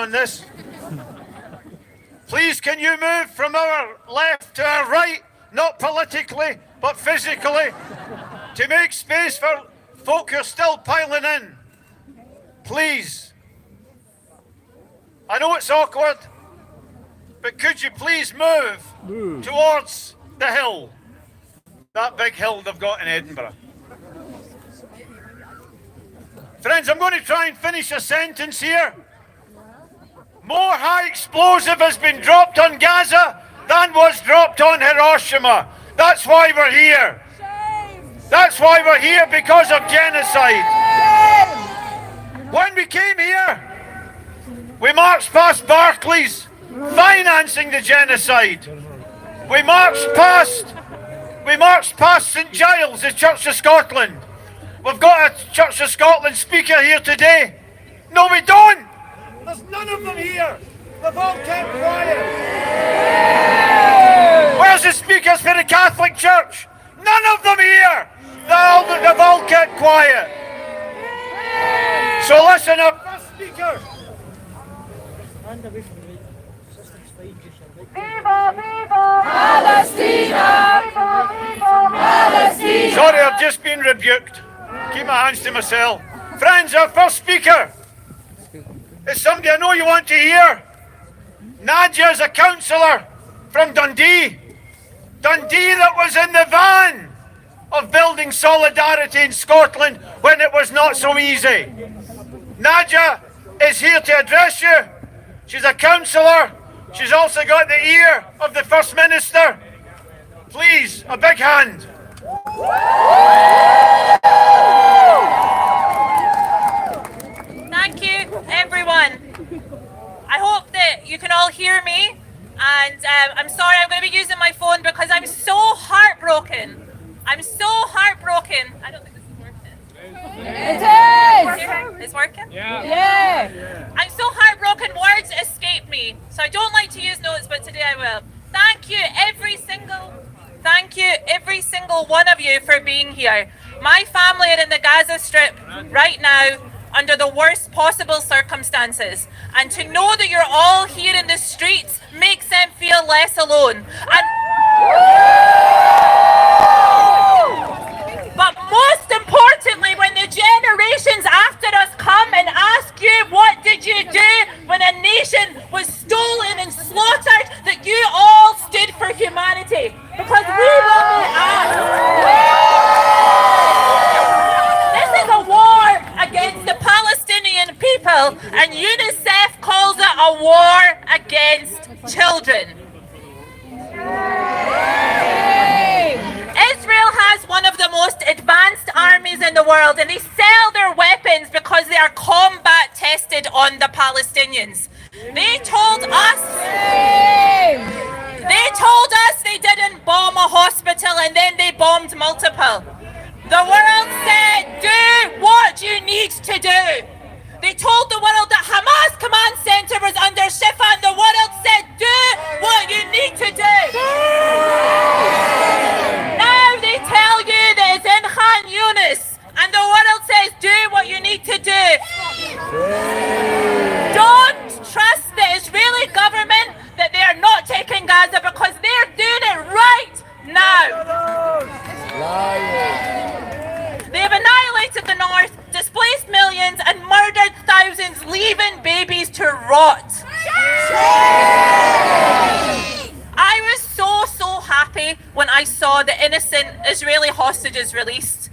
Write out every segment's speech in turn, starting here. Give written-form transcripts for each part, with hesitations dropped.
on this. Please, can you move from our left to our right, not politically, but physically, to make space for folk who are still piling in? Please. I know it's awkward, but could you please move towards the hill, that big hill they've got in Edinburgh? Friends, I'm going to try and finish a sentence here. More high explosive has been dropped on Gaza than was dropped on Hiroshima. That's why we're here. That's why we're here, because of genocide. When we came here, we marched past Barclays, financing the genocide. We marched past St Giles, the Church of Scotland. We've got a Church of Scotland speaker here today. No, we don't. There's none of them here. They've all kept quiet. Where's the speakers for the Catholic Church? None of them here. They've all kept quiet. So listen up, first speaker. Viva, viva, Palestina! Viva, viva, Palestina! Sorry, I've just been rebuked. Keep my hands to myself. Friends, our first speaker is somebody I know you want to hear. Nadia is a councillor from Dundee. Dundee that was in the van of building solidarity in Scotland when it was not so easy. Nadia is here to address you. She's a councillor. She's also got the ear of the First Minister. Please, a big hand. Thank you, everyone. I hope that you can all hear me. And I'm sorry, I'm going to be using my phone because I'm so heartbroken. I'm so heartbroken. I don't think this is working. It is! It's working? Yeah! I'm so heartbroken, words escape me. So I don't like to use notes, but today I will. Thank you, every single one of you for being here. My family are in the Gaza Strip right now under the worst possible circumstances. And to know that you're all here in the streets makes them feel less alone. But most importantly, when the generations after us come and ask you, what did you do when a nation was stolen and slaughtered, that you all stood for humanity. Because we will be asked. This is a war against the Palestinian people, and UNICEF calls it a war against children. Israel has one of the most advanced armies in the world, and they sell their weapons because they are combat tested on the Palestinians. They told us they didn't bomb a hospital, and then they bombed multiple. The world said, do what you need to do. They told the world that Hamas command center was under Shifa, and the world said, do what you need to do. Now they tell you that it's in Khan Yunis, and the world says, do what you need to do. Don't trust the Israeli government that they are not taking Gaza, because they're doing it right now. They have annihilated the north, displaced millions, and murdered thousands, leaving babies to rot. I was so happy when I saw the innocent Israeli hostages released.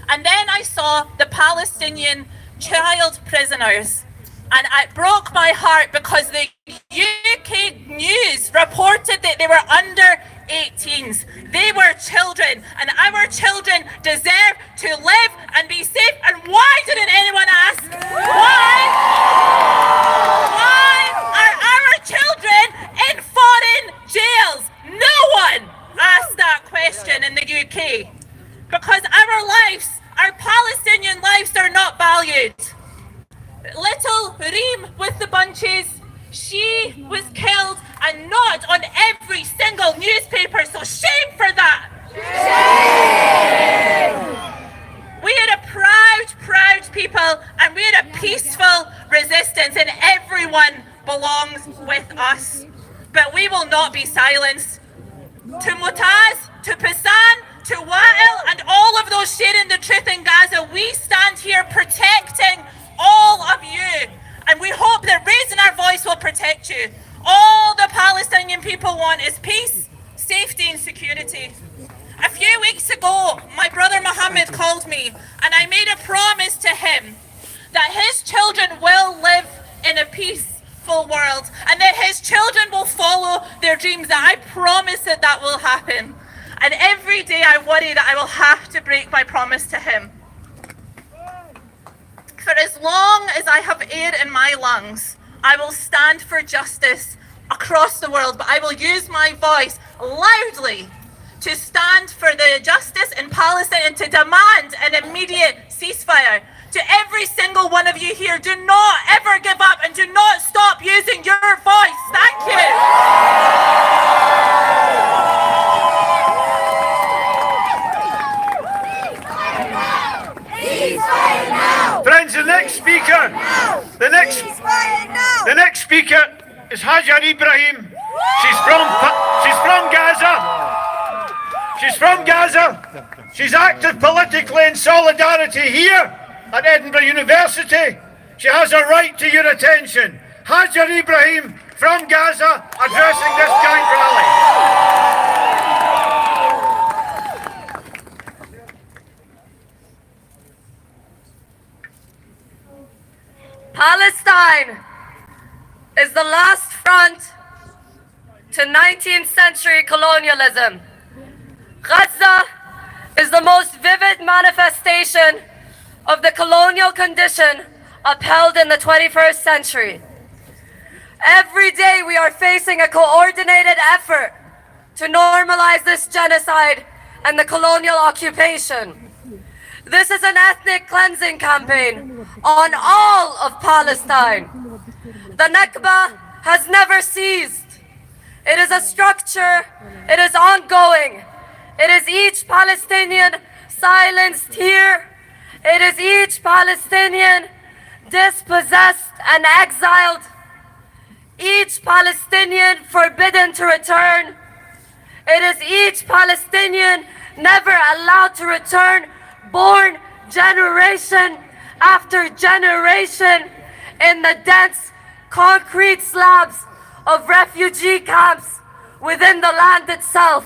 And then I saw the Palestinian child prisoners. And it broke my heart because the UK news reported that they were under 18s. They were children, and our children deserve to live and be safe. And why didn't anyone ask? Why are our children in foreign jails? No one asked that question in the UK. Because our lives, our Palestinian lives, are not valued. Little Reem with the bunches, she was killed, and not on every single newspaper, so shame for that. Shame! We are a proud people, and we are a peaceful belongs with us. But we will not be silenced. To Mutaz, to Pisan, to Wa'il, and all of those sharing the truth in Gaza, we stand here protecting all of you. And we hope that raising our voice will protect you. All the Palestinian people want is peace, safety and security. A few weeks ago, my brother Mohammed called me and I made a promise to him that his children will live in a peaceful world and that his children will follow their dreams, that I promise that that will happen. And every day I worry that I will have to break my promise to him. For as long as I have air in my lungs, I will stand for justice across the world, but I will use my voice loudly to stand for the justice in Palestine and to demand an immediate ceasefire. To every single one of you here, do not ever give up and do not stop using your voice. Thank you. Friends, the next speaker, the next speaker is Hajar Ibrahim. She's from Gaza. She's from Gaza. She's active politically in solidarity here at Edinburgh University. She has a right to your attention. Hajar Ibrahim from Gaza addressing this joint rally. Palestine is the last front to 19th century colonialism. Gaza is the most vivid manifestation of the colonial condition upheld in the 21st century. Every day we are facing a coordinated effort to normalize this genocide and the colonial occupation. This is an ethnic cleansing campaign on all of Palestine. The Nakba has never ceased. It is a structure, it is ongoing. It is each Palestinian silenced here. It is each Palestinian dispossessed and exiled. Each Palestinian forbidden to return. It is each Palestinian never allowed to return, born generation after generation in the dense concrete slabs of refugee camps within the land itself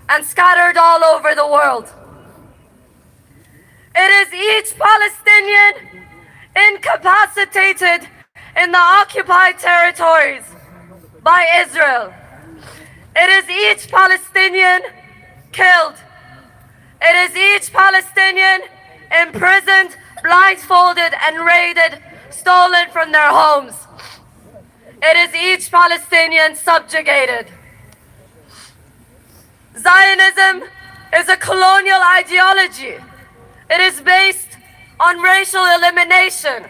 and scattered all over the world. It is each Palestinian incapacitated in the occupied territories by Israel. It is each Palestinian killed. It is each Palestinian imprisoned, blindfolded, and raided, stolen from their homes. It is each Palestinian subjugated. Zionism is a colonial ideology. It is based on racial elimination.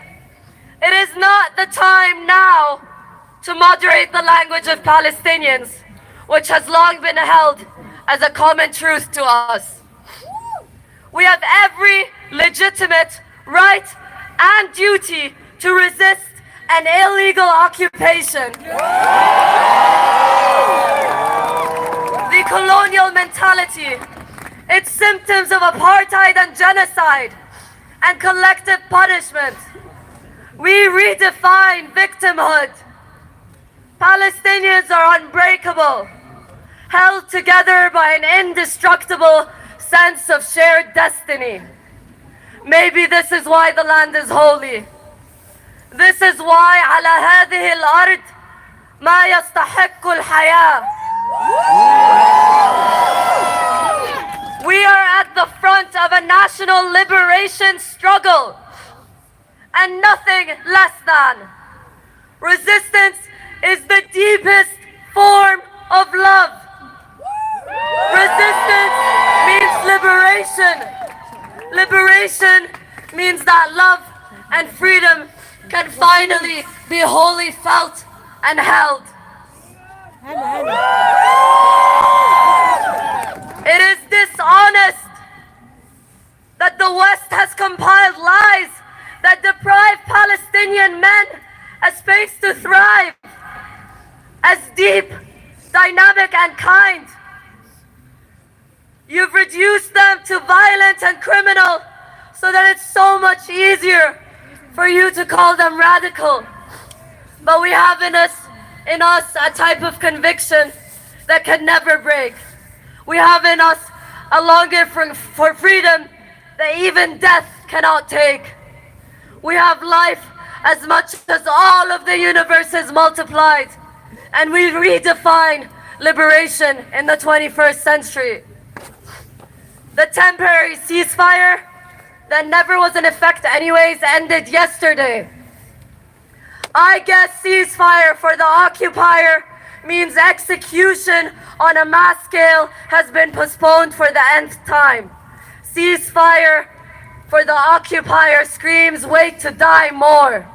It is not the time now to moderate the language of Palestinians, which has long been held as a common truth to us. We have every legitimate right and duty to resist an illegal occupation. The colonial mentality, its symptoms of apartheid and genocide and collective punishment. We redefine victimhood. Palestinians are unbreakable, held together by an indestructible sense of shared destiny. Maybe this is why the land is holy. This is why على هذه الأرض ما يستحق الحياة. We are at the front of a national liberation struggle and nothing less than. Resistance is the deepest form of love. Resistance means liberation. Liberation means that love and freedom can finally be wholly felt and held. It is dishonest that the West has compiled lies that deprive Palestinian men a space to thrive, as deep, dynamic, and kind. You've reduced them to violent and criminal so that it's so much easier for you to call them radical. But we have in us a type of conviction that can never break. We have in us a longing for freedom that even death cannot take. We have life as much as all of the universe is multiplied, and we redefine liberation in the 21st century. The temporary ceasefire that never was in effect anyways ended yesterday. I guess ceasefire for the occupier means execution on a mass scale has been postponed for the nth time. Ceasefire for the occupier screams, wait to die more.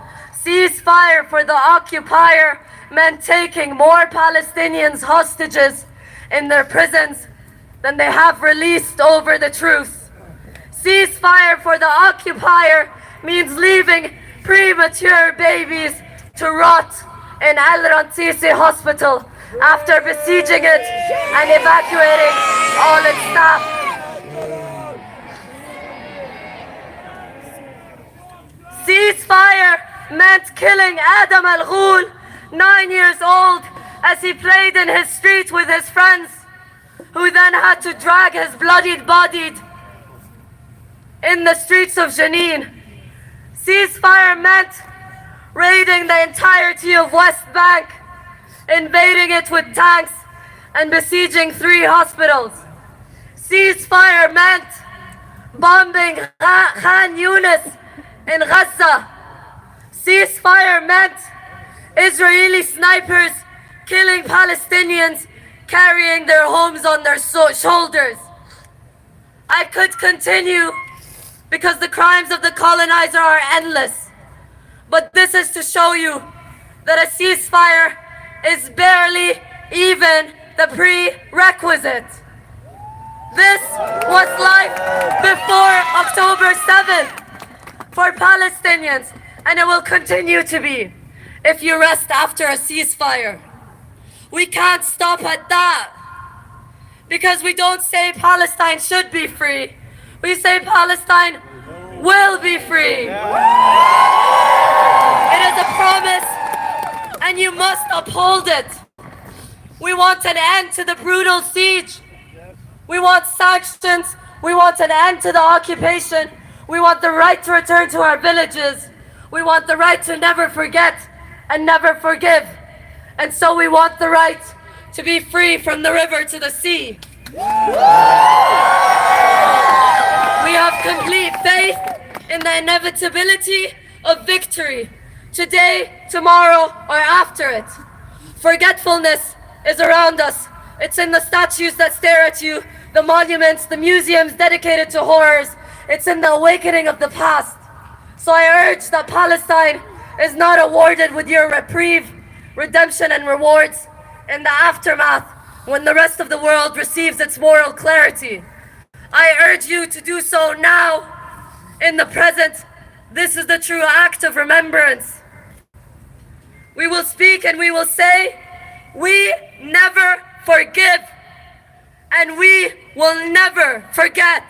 Ceasefire for the occupier meant taking more Palestinians hostages in their prisons than they have released over the truth. Ceasefire for the occupier means leaving premature babies to rot in Al-Rantisi hospital after besieging it and evacuating all its staff. Ceasefire meant killing Adam al-Ghul, 9 years old, as he played in his street with his friends, who then had to drag his bloodied body in the streets of Jenin. Ceasefire meant raiding the entirety of West Bank, invading it with tanks, and besieging 3 hospitals. Ceasefire meant bombing Khan Yunis in Gaza. Ceasefire meant Israeli snipers killing Palestinians, carrying their homes on their shoulders. I could continue because the crimes of the colonizer are endless. But this is to show you that a ceasefire is barely even the prerequisite. This was life before October 7th for Palestinians, and it will continue to be if you rest after a ceasefire. We can't stop at that, because we don't say Palestine should be free. We say Palestine will be free. It is a promise, and you must uphold it. We want an end to the brutal siege. We want sanctions. We want an end to the occupation. We want the right to return to our villages. We want the right to never forget and never forgive. And so we want the right to be free from the river to the sea. We have complete faith in the inevitability of victory, today, tomorrow, or after it. Forgetfulness is around us. It's in the statues that stare at you, the monuments, the museums dedicated to horrors. It's in the awakening of the past. So I urge that Palestine is not awarded with your reprieve, redemption, and rewards in the aftermath when the rest of the world receives its moral clarity. I urge you to do so now, in the present. This is the true act of remembrance. We will speak and we will say, we never forgive, and we will never forget.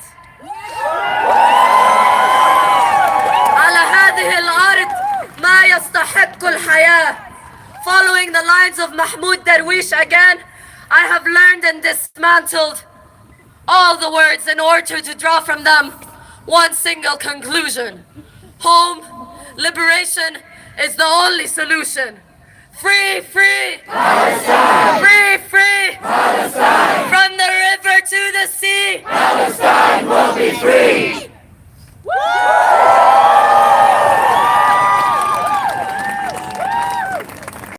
على هذه الأرض ما يستحق الحياة. Following the lines of Mahmoud Darwish again, I have learned and dismantled all the words in order to draw from them one single conclusion. Home, liberation is the only solution. Free, free, Palestine. Free, free, Palestine. From the river to the sea, Palestine.